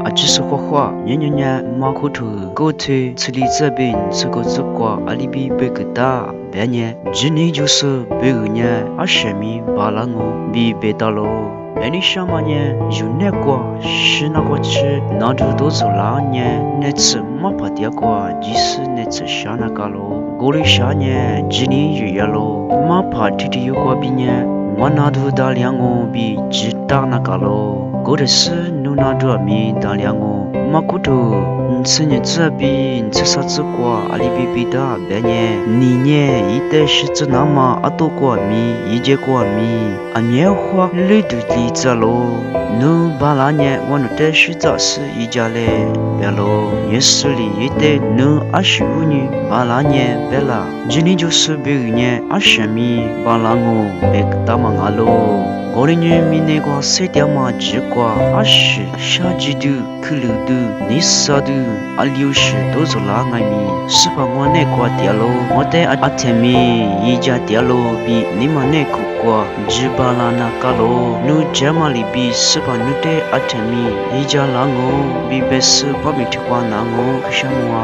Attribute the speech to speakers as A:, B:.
A: 啊，只是画画，年马口头，狗腿，吃里这边吃个子瓜，阿里比贝个大，别年，今年就是贝个年，啊什么巴拉我比贝大喽。那你什么年？有那个是那个吃，那就都是那年，那次马爬点个，就是那次下那个喽。过了下年，今年又喽，马爬有个比年，我那都打两个比只打那个喽。过的是努那多米打两个，马骨头，吃年这边吃啥子瓜，阿里比比打别年，你年一代是这那么阿多瓜米，一节瓜米，阿棉花绿的里子喽，努巴拉年我努代是咋是一家嘞，别喽，也是里一代努25年巴拉年别啦，今年就是别个年20米巴拉我别个大忙阿喽。过年米那个谁点嘛几瓜20下季度去溜度你啥度阿60都是拉爱米是把我那瓜点喽我带阿天米一家点喽比你们那个瓜只把拉那个喽努这嘛里比是把努带阿天米一家拉我比别是把米提瓜那我可想我